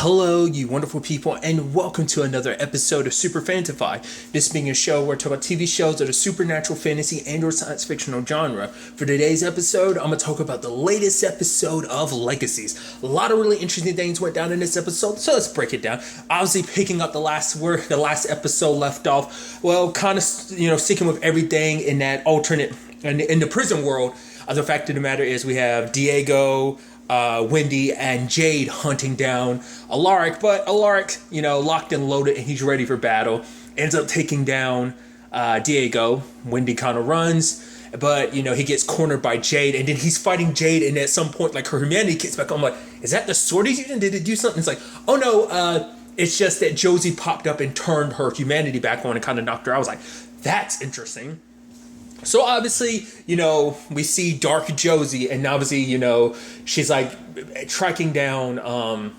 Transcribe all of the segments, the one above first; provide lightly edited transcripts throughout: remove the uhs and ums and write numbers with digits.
Hello, you wonderful people, and welcome to another episode of Super-Fanta-Fi. This being a show where I talk about TV shows of the supernatural, fantasy, and or science fictional genre. For today's episode, I'm going to talk about the latest episode of Legacies. A lot of really interesting things went down in this episode, so let's break it down. Obviously, picking up the last episode left off, well, kind of, sticking with everything in that alternate, in the prison world. The fact of the matter is we have Diego, Wendy, and Jade hunting down Alaric, but Alaric, locked and loaded, and he's ready for battle. Ends up taking down Diego. Wendy kind of runs, but, he gets cornered by Jade, and then he's fighting Jade, and at some point, her humanity kicks back on. I'm like, is that the sword he's using? Did it do something? It's like, oh no, it's just that Josie popped up and turned her humanity back on and kind of knocked her out. I was like, that's interesting. So obviously, we see Dark Josie, and obviously, she's tracking down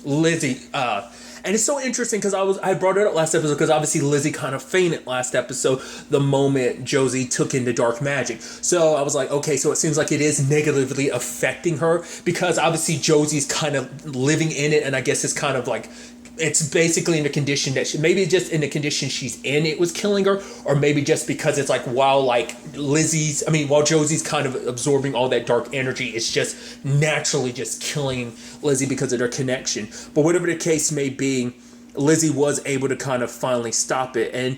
Lizzie. And it's so interesting because I brought it up last episode because obviously Lizzie kind of fainted last episode the moment Josie took into dark magic. So I was like, okay, so it seems like it is negatively affecting her because obviously Josie's kind of living in it, and I guess it's kind of it's basically in the condition that maybe just in the condition she's in, it was killing her, or maybe just because it's while Josie's kind of absorbing all that dark energy, it's just naturally just killing Lizzie because of their connection. But whatever the case may be, Lizzie was able to kind of finally stop it, and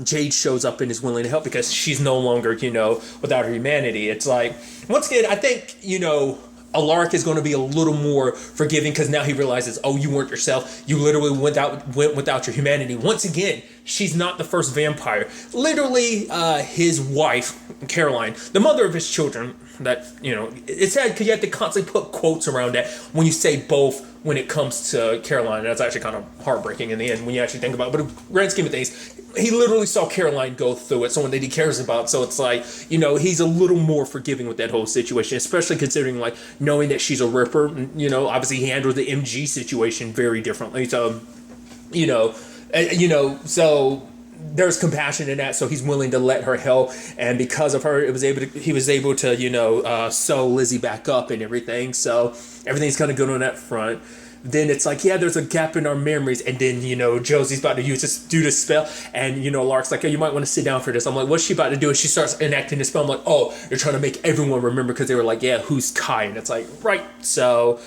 Jade shows up and is willing to help because she's no longer without her humanity. It's once again, I think Alaric is going to be a little more forgiving because now he realizes, oh, you weren't yourself. You literally went without your humanity. Once again, she's not the first vampire. Literally, his wife, Caroline, the mother of his children, it's sad because you have to constantly put quotes around that when you say both when it comes to Caroline. That's actually kind of heartbreaking in the end when you actually think about it. But in the grand scheme of things, he literally saw Caroline go through it, someone that he cares about. So it's he's a little more forgiving with that whole situation, especially considering knowing that she's a Ripper. Obviously he handled the MG situation very differently. So, so there's compassion in that. So he's willing to let her help, and because of her, he was able to sew Lizzie back up and everything. So everything's kind of good on that front. Then it's there's a gap in our memories, and then Josie's about to do this spell, and Lark's like, oh, you might want to sit down for this. I'm like, what's she about to do? And she starts enacting the spell. I'm like, oh, they're trying to make everyone remember because they were like, yeah, who's Kai? And it's right. So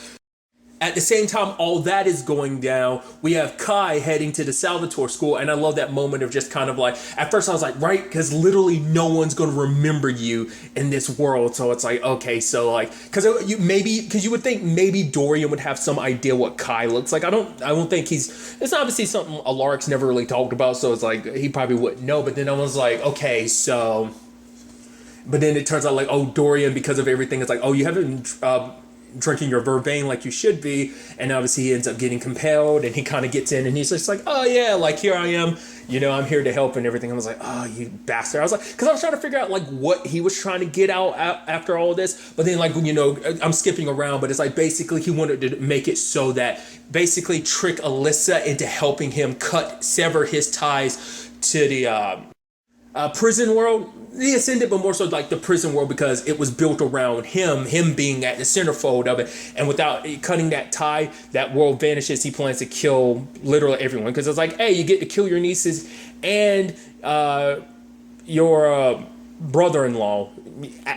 at the same time, all that is going down, we have Kai heading to the Salvatore school, and I love that moment of just kind of at first I was like, right, because literally no one's going to remember you in this world. So it's okay, so because you would think maybe Dorian would have some idea what Kai looks like. I don't think it's obviously something Alaric's never really talked about, so it's he probably wouldn't know. But then I was like, okay, so, but then it turns out Dorian, because of everything, it's oh, you haven't drinking your vervain like you should be, and obviously he ends up getting compelled, and he kind of gets in, and he's just oh yeah, here I am, I'm here to help and everything. I was like, oh, you bastard. I was because I was trying to figure out what he was trying to get out after all this, but then I'm skipping around, but it's basically he wanted to make it so that basically trick Alyssa into helping him sever his ties to the prison world, the Ascendant, but more so the prison world, because it was built around him being at the centerfold of it, and without cutting that tie, that world vanishes. He plans to kill literally everyone, because it's hey, you get to kill your nieces and your brother-in-law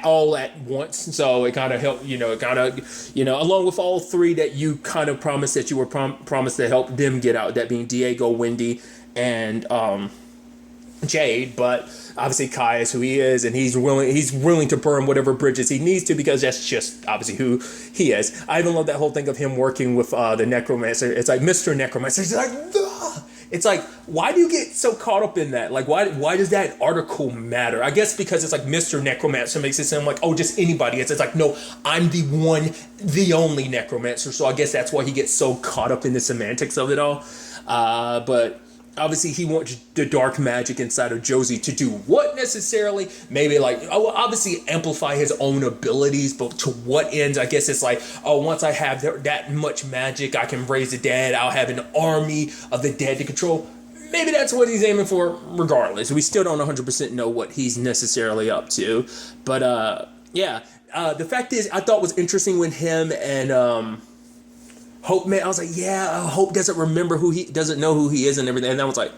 all at once. So it kind of helped, along with all three that you kind of promised that you were promised to help them get out, that being Diego, Wendy, and Jade. But obviously Kai is who he is, and he's willing to burn whatever bridges he needs to, because that's just obviously who he is. I even love that whole thing of him working with the necromancer. It's Mr. Necromancer. He's ugh! It's why do you get so caught up in that? Why does that article matter? I guess because it's Mr. Necromancer makes it sound oh, just anybody. It's no, I'm the only necromancer. So I guess that's why he gets so caught up in the semantics of it all. But obviously he wants the dark magic inside of Josie to do what necessarily? Maybe obviously amplify his own abilities, but to what ends? I guess it's oh, once I have that much magic, I can raise the dead. I'll have an army of the dead to control. Maybe that's what he's aiming for. Regardless, we still don't 100% know what he's necessarily up to. But yeah, the fact is, I thought was interesting when him and Hope, man, I was like, yeah, Hope doesn't know who he is and everything. And I was like,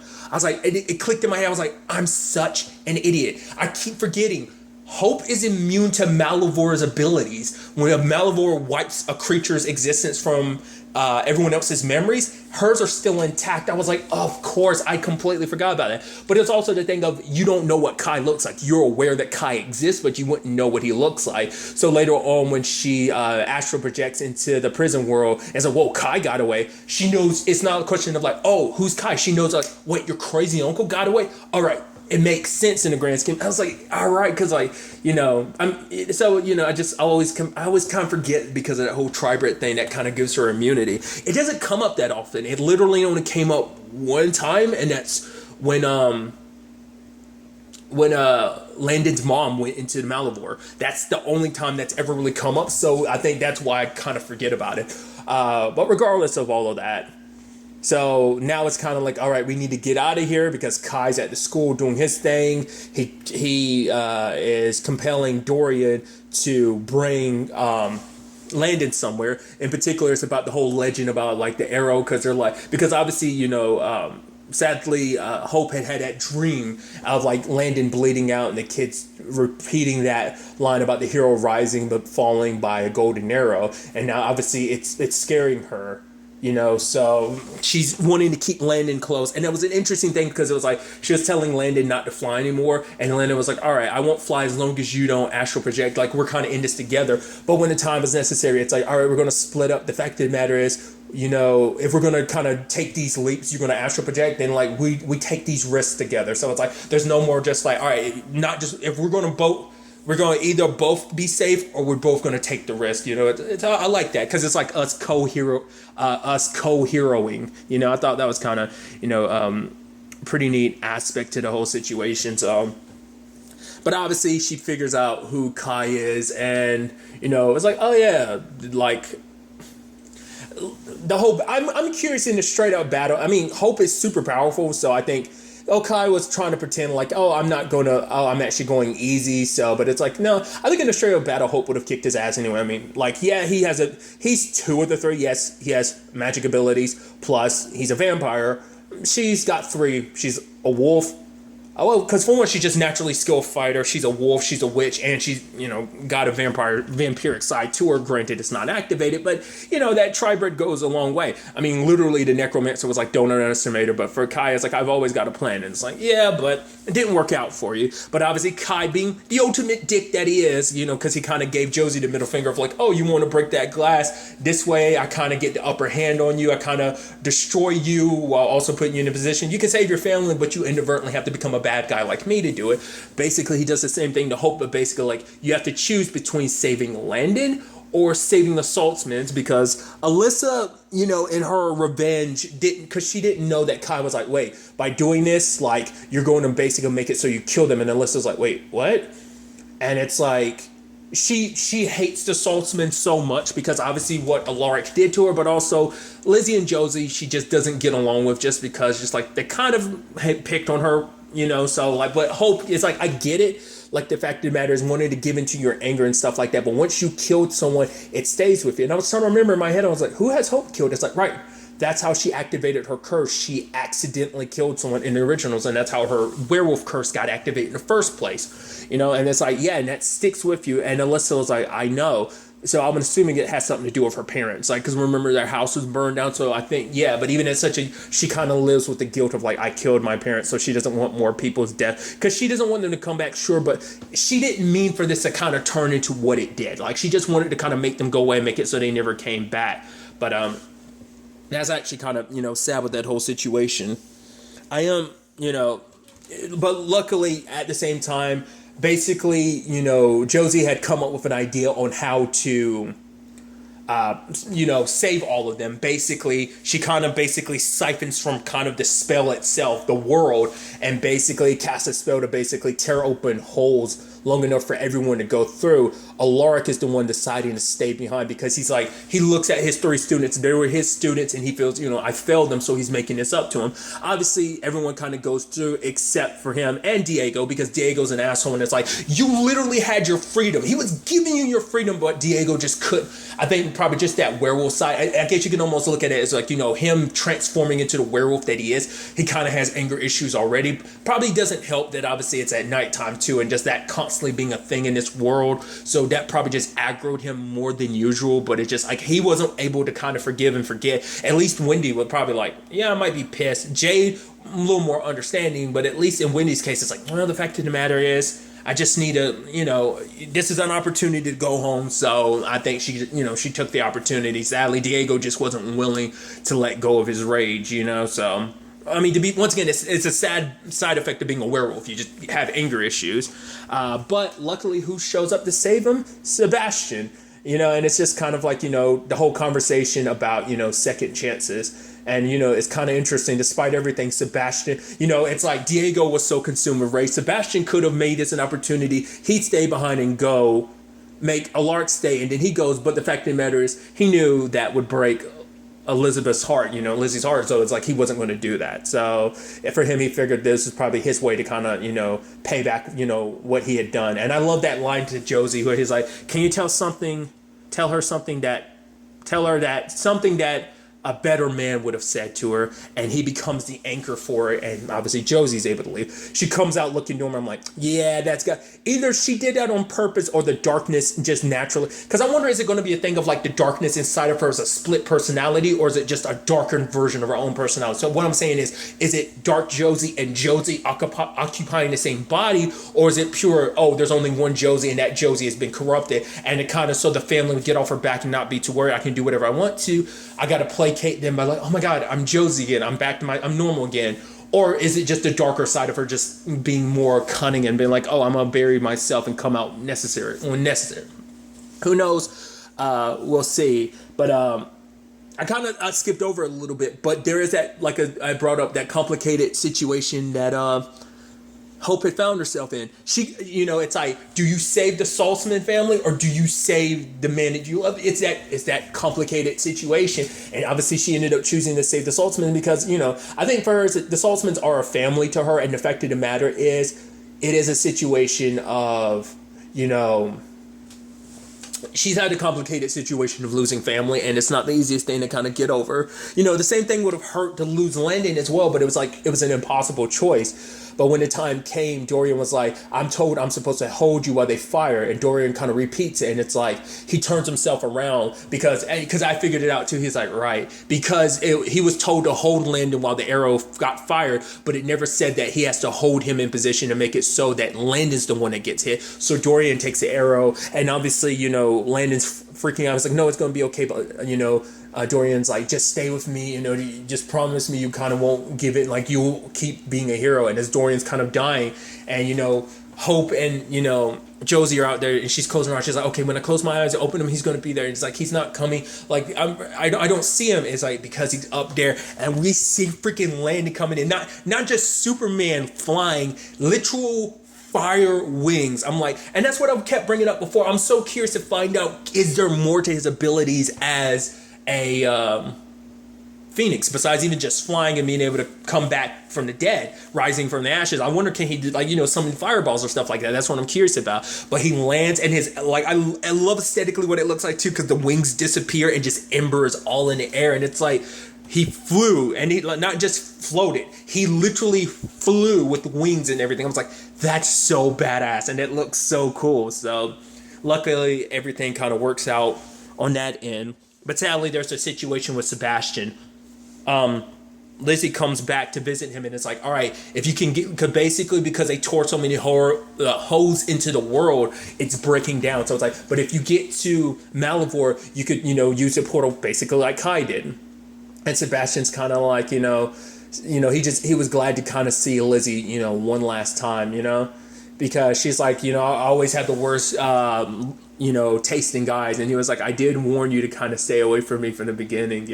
it clicked in my head. I was like, I'm such an idiot. I keep forgetting. Hope is immune to Malevor's abilities. When a Malevor wipes a creature's existence from everyone else's memories, hers are still intact. I was like, of course, I completely forgot about that. But it's also the thing of, you don't know what Kai looks like. You're aware that Kai exists, but you wouldn't know what he looks like. So later on, when she astral projects into the prison world and says, whoa, Kai got away, she knows it's not a question of like, oh, who's Kai? She knows like, wait, your crazy uncle got away? All right. It makes sense in the grand scheme. I was like, all right, because like, I always kind of forget because of that whole tribrid thing that kind of gives her immunity. It doesn't come up that often. It literally only came up one time, and that's when Landon's mom went into the Malevor. That's the only time that's ever really come up. So I think that's why I kind of forget about it. But regardless of all of that. So now it's kind of like, all right, we need to get out of here because Kai's at the school doing his thing. He is compelling Dorian to bring Landon somewhere. In particular, it's about the whole legend about like the arrow, because obviously, sadly, Hope had that dream of like Landon bleeding out and the kids repeating that line about the hero rising but falling by a golden arrow. And now obviously it's scaring her. So she's wanting to keep Landon close. And that was an interesting thing because it was like she was telling Landon not to fly anymore. And Landon was like, all right, I won't fly as long as you don't astral project. Like, we're kind of in this together. But when the time is necessary, it's like, all right, we're going to split up. The fact of the matter is, if we're going to kind of take these leaps, you're going to astral project, then like we take these risks together. So it's like, there's no more just like, all right, not just if we're going to either both be safe or we're both going to take the risk. I like that because it's like us co-heroing. I thought that was kind of, pretty neat aspect to the whole situation. So, but obviously she figures out who Kai is, and, it's like, oh yeah, like the whole, I'm curious in the straight up battle. I mean, Hope is super powerful. So I think, Kai was trying to pretend like, I'm actually going easy. So, but it's like, no, I think in a straight up battle, Hope would have kicked his ass anyway. I mean, like, yeah, he's 2 of the 3. Yes, he has magic abilities. Plus, he's a vampire. She's got 3. She's a wolf. Oh, because for one, she's just naturally skilled fighter. She's a wolf, she's a witch, and she's, got a vampiric side to her. Granted, it's not activated, but, that tribrid goes a long way. I mean, literally, the necromancer was like, don't underestimate her. But for Kai, it's like, I've always got a plan. And it's like, yeah, but it didn't work out for you. But obviously, Kai being the ultimate dick that he is, because he kind of gave Josie the middle finger of like, oh, you want to break that glass? This way, I kind of get the upper hand on you. I kind of destroy you while also putting you in a position. You can save your family, but you inadvertently have to become a bad guy like me to do it. Basically, he does the same thing to Hope, but basically, like, you have to choose between saving Landon or saving the Saltzmans, because Alyssa, in her revenge, because she didn't know that Kai was like, wait, by doing this, like, you're going to basically make it so you kill them. And Alyssa's like, wait, what? And it's like, she hates the Saltzman so much because obviously what Alaric did to her, but also Lizzie and Josie, she just doesn't get along with, just because just like they kind of had picked on her, so like, but Hope is like, I get it. Like, the fact of the matter is wanting to give into your anger and stuff like that. But once you killed someone, it stays with you. And I was trying to remember in my head, I was like, who has Hope killed? It's like, right. That's how she activated her curse. She accidentally killed someone in the originals, and that's how her werewolf curse got activated in the first place. And it's like, yeah, and that sticks with you. And Alyssa was like, I know. So I'm assuming it has something to do with her parents. Like, because remember, their house was burned down. So I think, yeah, but even as such she kind of lives with the guilt of like, I killed my parents. So she doesn't want more people's death because she doesn't want them to come back. Sure. But she didn't mean for this to kind of turn into what it did. Like, she just wanted to kind of make them go away and make it so they never came back. But, that's actually kind of, sad with that whole situation. I am, but luckily at the same time, basically, Josie had come up with an idea on how to, save all of them. Basically, she kind of siphons from kind of the spell itself, the world, and basically casts a spell to basically tear open holes long enough for everyone to go through. Alaric is the one deciding to stay behind because he's like, he looks at his 3 students, they were his students, and he feels, I failed them, so he's making this up to him. Obviously, everyone kind of goes through except for him and Diego, because Diego's an asshole, and it's like, you literally had your freedom. He was giving you your freedom, but Diego just couldn't. I think probably just that werewolf side. I guess you can almost look at it as like, him transforming into the werewolf that he is. He kind of has anger issues already. Probably doesn't help that obviously it's at nighttime too, and just that constantly being a thing in this world. So that probably just aggroed him more than usual, but it's just like he wasn't able to kind of forgive and forget. At least Wendy would probably like, yeah, I might be pissed. Jade, a little more understanding, but at least in Wendy's case, it's like, well, the fact of the matter is, I just need to, this is an opportunity to go home. So I think she took the opportunity. Sadly, Diego just wasn't willing to let go of his rage, so. I mean, once again, it's a sad side effect of being a werewolf. You just have anger issues. But luckily, who shows up to save him? Sebastian. And it's just kind of like, the whole conversation about, second chances. And, it's kind of interesting. Despite everything, Sebastian, it's like Diego was so consumed with race. Sebastian could have made this an opportunity. He'd stay behind and go, make Alaric stay, and then he goes. But the fact of the matter is, he knew that would break Elizabeth's heart, Lizzie's heart. So it's like he wasn't going to do that. So for him, he figured this is probably his way to kind of, pay back, what he had done. And I love that line to Josie where he's like, can you tell her something that a better man would have said to her, and he becomes the anchor for it, and obviously Josie's able to leave. She comes out looking to him. I'm like, yeah, that's got either she did that on purpose or the darkness just naturally. Because I wonder, is it going to be a thing of like the darkness inside of her is a split personality, or is it just a darkened version of her own personality? So what I'm saying is it dark Josie and Josie occupying the same body, or is it pure, there's only one Josie and that Josie has been corrupted, and it kind of so the family would get off her back and not be too worried. I can do whatever I want to. I got to placate them by like, oh my God, I'm Josie again. I'm back to I'm normal again. Or is it just the darker side of her just being more cunning and being like, oh, I'm going to bury myself and come out when necessary. Who knows? We'll see. But I kind of skipped over a little bit, but there is that, like I brought up, that complicated situation that Hope had found herself in. She, it's like, do you save the Saltzman family or do you save the man that you love? It's that complicated situation. And obviously she ended up choosing to save the Saltzman because, I think for her, the Saltzmans are a family to her. And the fact of the matter is, it is a situation of, she's had a complicated situation of losing family, and it's not the easiest thing to kind of get over. The same thing would have hurt to lose Landon as well, but it was an impossible choice. But when the time came, Dorian was like, I'm told I'm supposed to hold you while they fire. And Dorian kind of repeats it. And it's like, he turns himself around because I figured it out too. He's like, right. Because he was told to hold Landon while the arrow got fired, but it never said that he has to hold him in position to make it so that Landon's the one that gets hit. So Dorian takes the arrow, and obviously, Landon's freaking out. It's like, no, it's going to be okay. But, Dorian's like, just stay with me, just promise me you kind of won't give it, like you'll keep being a hero. And as Dorian's kind of dying, and Hope and Josie are out there, and she's closing her eyes. She's like, okay, when I close my eyes and open them, he's going to be there. And it's like, he's not coming. Like I don't see him. It's like, because he's up there, and we see freaking Landon coming in, not just Superman flying, literal fire wings. I'm like, and that's what I kept bringing up before. I'm so curious to find out, is there more to his abilities as a Phoenix besides even just flying and being able to come back from the dead, rising from the ashes? I wonder, can he do summon fireballs or stuff like that? That's what I'm curious about. But he lands, and his I love aesthetically what it looks like too, because the wings disappear and just embers all in the air, and it's like he flew, and he not just floated, he literally flew with wings and everything. I was like, that's so badass, and it looks so cool. So luckily everything kind of works out on that end. But sadly, there's a situation with Sebastian. Lizzie comes back to visit him, and it's like, all right, if you can get, cause basically because they tore so many holes into the world, it's breaking down. So it's like, but if you get to Malivore, you could, use a portal basically like Kai did. And Sebastian's kind of like, he was glad to kind of see Lizzie, one last time, because she's like, I always had the worst tasting guys, and he was like, I did warn you to kind of stay away from me from the beginning.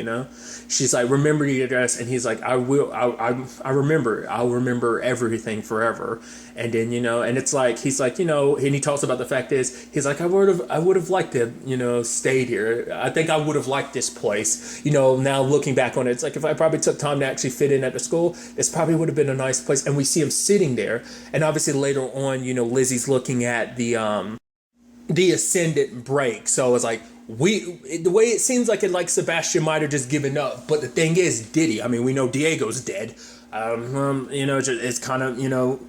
She's like, remember the address, and he's like, I will. I remember. I'll remember everything forever. And then and it's like he's like and he talks about the fact is he's like, I would have liked to stayed here. I think I would have liked this place. Now looking back on it, it's like if I probably took time to actually fit in at the school, this probably would have been a nice place. And we see him sitting there, and obviously later on, Lizzie's looking at the ascendant break. So it's like the way it seems like Sebastian might have just given up, but the thing is, did he? I mean, we know Diego's dead. It's kind of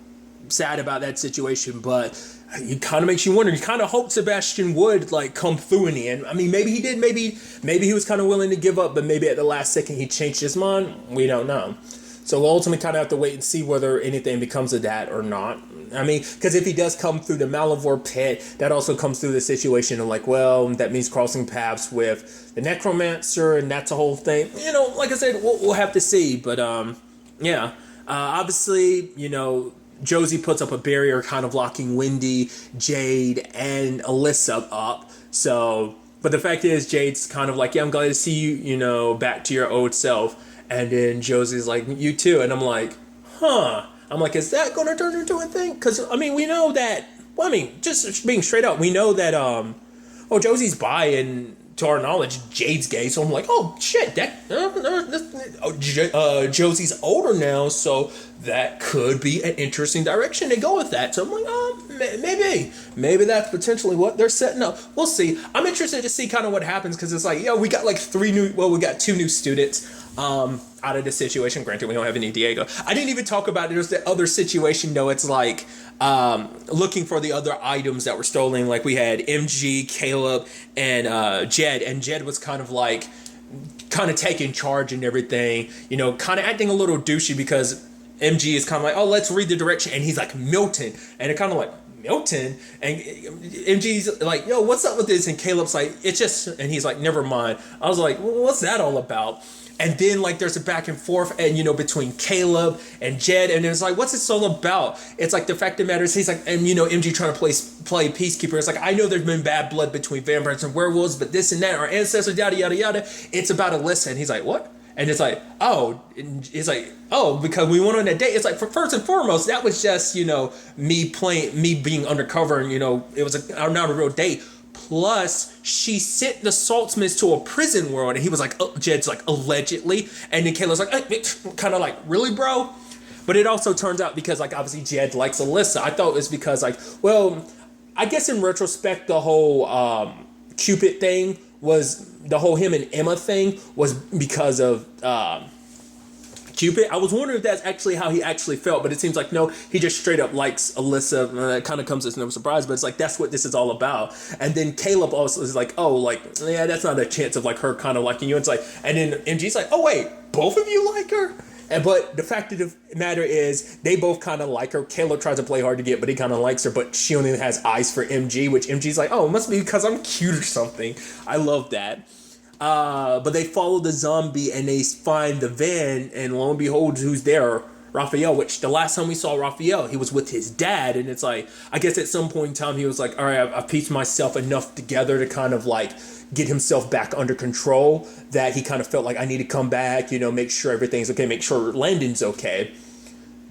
sad about that situation, but it kind of makes you wonder. You kind of hope Sebastian would come through in the end. I mean, maybe he did. Maybe he was kind of willing to give up, but maybe at the last second he changed his mind. We don't know. So we'll ultimately kind of have to wait and see whether anything becomes of that or not. I mean, because if he does come through the Malivore pit, that also comes through the situation of that means crossing paths with the Necromancer, and that's a whole thing. Like I said, we'll have to see. But obviously, Josie puts up a barrier kind of locking Wendy, Jade, and Alyssa up. So, but the fact is, Jade's kind of like, yeah, I'm glad to see you, back to your old self. And then Josie's like, you too. And I'm like, I'm like, is that going to turn into a thing? Because, I mean, we know that, just being straight up, we know that, Josie's bi, and to our knowledge, Jade's gay. So I'm like, oh, shit, Josie's older now, so that could be an interesting direction to go with that. So I'm like, maybe that's potentially what they're setting up. We'll see. I'm interested to see kind of what happens, because it's like, we got we got 2 new students out of this situation. Granted, we don't have any Diego. I didn't even talk about it. There's the other situation, though. It's like looking for the other items that were stolen. Like we had MG, Caleb, and Jed. And Jed was kind of taking charge and everything. Kind of acting a little douchey, because MG is kind of like, oh, let's read the direction. And he's like, Milton. And it kind of like, Milton? And MG's like, yo, what's up with this? And Caleb's like, it's just, and he's like, never mind. I was like, well, what's that all about? And then there's a back and forth, and between Caleb and Jed, and it's like, what's this all about? It's like, the fact of the matter is, he's like, and MG trying to play peacekeeper. It's like, I know there's been bad blood between vampires and werewolves, but this and that, our ancestors, yada yada yada. It's about Alyssa. And he's like, what? And it's like, oh, because we went on a date. It's like, first and foremost, that was just me being undercover, and it was not a real date. Plus, she sent the Saltzmans to a prison world, and he was like, Jed's like, allegedly. And then Kayla's like, kind of like, really, bro? But it also turns out because, obviously Jed likes Alyssa. I thought it was because, I guess in retrospect, the whole Cupid thing was, the whole him and Emma thing was because of Cupid. I was wondering if that's actually how he actually felt, but it seems like no, he just straight up likes Alyssa. That kind of comes as no surprise, but it's like, that's what this is all about. And then Caleb also is like, yeah, that's not a chance of her kind of liking you. It's like, and then MG's like, oh wait, both of you like her? But the fact of the matter is, they both kind of like her. Caleb tries to play hard to get, but he kind of likes her, but she only has eyes for MG, which MG's like, oh, it must be because I'm cute or something. I love that. But they follow the zombie and they find the van, and lo and behold, who's there? Raphael, which the last time we saw Raphael, he was with his dad, and it's like, I guess at some point in time, he was like, all right, I've pieced myself enough together to kind of get himself back under control, that he kind of felt like, I need to come back, make sure everything's okay, make sure Landon's okay.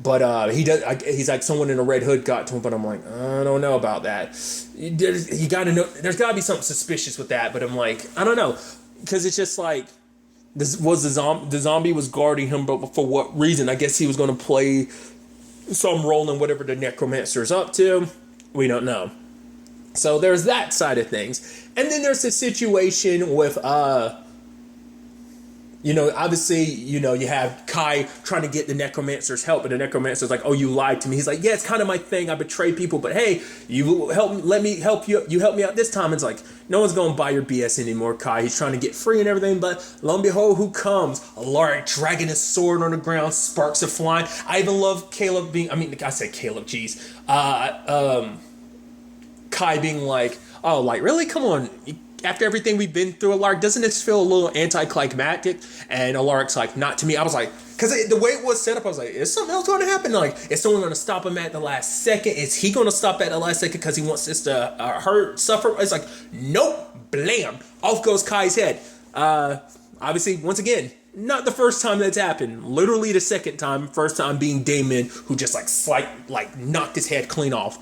But he's like, someone in a red hood got to him, but I'm like, I don't know about that. You gotta know, there's gotta be something suspicious with that, but I'm like, I don't know. Because it's just like, this was the zombie was guarding him, but for what reason? I guess he was going to play some role in whatever the necromancer's up to. We don't know. So there's that side of things. And then there's the situation with, obviously, you have Kai trying to get the necromancer's help, and the necromancer's like, oh, you lied to me. He's like, yeah, it's kind of my thing. I betray people, but hey, let me help you. You help me out this time. It's like, no one's going to buy your BS anymore, Kai. He's trying to get free and everything, but lo and behold, who comes? Alaric dragging his sword on the ground, sparks are flying. I even love Caleb I said Caleb, geez. Kai being like, oh, really? Come on. after everything we've been through, Alaric, doesn't this feel a little anticlimactic? And Alaric's like, not to me. I was like, because the way it was set up, I was like, is something else going to happen? Like, is someone going to stop him at the last second? Is he going to stop at the last second because he wants this to suffer? It's like, nope, blam. Off goes Kai's head. Obviously, once again, not the first time that's happened. Literally the second time. First time being Damon, who just knocked his head clean off.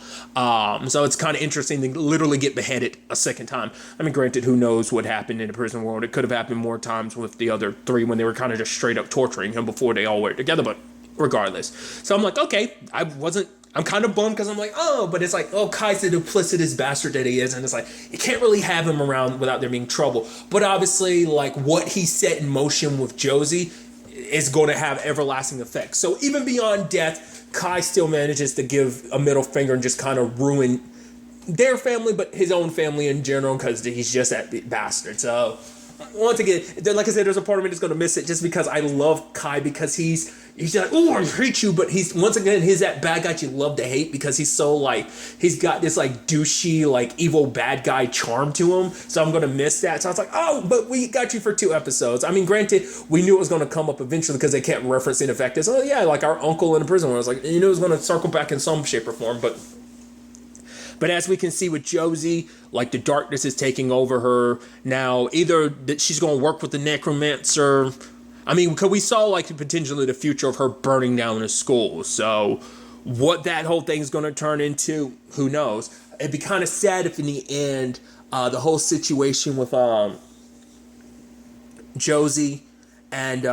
So it's kind of interesting to literally get beheaded a second time. I mean, granted, who knows what happened in the prison world? It could have happened more times with the other three when they were kind of just straight up torturing him before they all were together. But regardless, so I'm like, okay, I'm kind of bummed because I'm like, oh, but it's like, oh, Kai's the duplicitous bastard that he is. And it's like, you can't really have him around without there being trouble. But obviously, like, what he set in motion with Josie is going to have everlasting effects. So even beyond death, Kai still manages to give a middle finger and just kind of ruin their family, but his own family in general, because he's just that bastard. So once again, like I said, there's a part of me that's going to miss it just because I love Kai, because he's like, oh, I hate you, but he's, once again, he's that bad guy you love to hate because he's so, like, he's got this, like, douchey, like, evil bad guy charm to him. So I'm going to miss that. So I was like, oh, but we got you for 2 episodes. I mean, granted, we knew it was going to come up eventually because they kept referencing the fact that, oh, yeah, like our uncle in the prison. I was like, you know, it was going to circle back in some shape or form, But as we can see with Josie, like, the darkness is taking over her now. Either that she's going to work with the necromancer. I mean, because we saw, like, potentially the future of her burning down the school. So what that whole thing is going to turn into, who knows? It'd be kind of sad if in the end, the whole situation with Josie and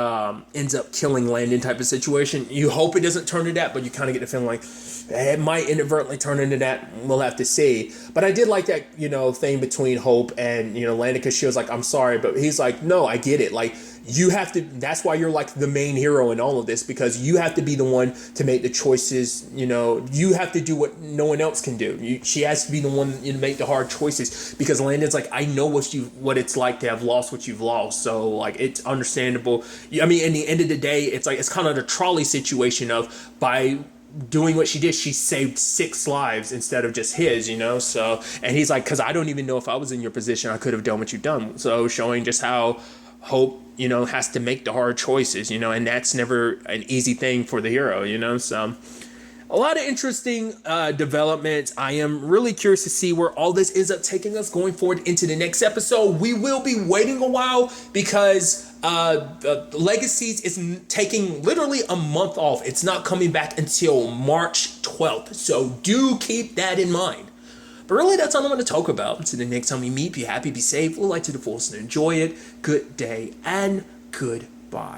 ends up killing Landon type of situation. You hope it doesn't turn to that, but you kind of get the feeling like it might inadvertently turn into that. We'll have to see. But I did like that, you know, thing between Hope and, you know, Landon, because she was like, I'm sorry, but he's like, no, I get it. Like, you have to, that's why you're like the main hero in all of this, because you have to be the one to make the choices. You know, you have to do what no one else can do. She has to be the one to make the hard choices, because Landon's like, I know what it's like to have lost what you've lost. So, like, it's understandable. I mean, in the end of the day, it's like, it's kind of the trolley situation of, by doing what she did, she saved 6 lives instead of just his, you know. So, and he's like, because I don't even know if I was in your position, I could have done what you've done. So showing just how Hope, you know, has to make the hard choices, you know, and that's never an easy thing for the hero, you know. So a lot of interesting developments. I am really curious to see where all this ends up taking us going forward into the next episode. We will be waiting a while because Legacies is taking literally a month off. It's not coming back until March 12th. So do keep that in mind. But really, that's all I'm going to talk about. Until the next time we meet, be happy, be safe, live life to the fullest, and enjoy it. Good day and goodbye.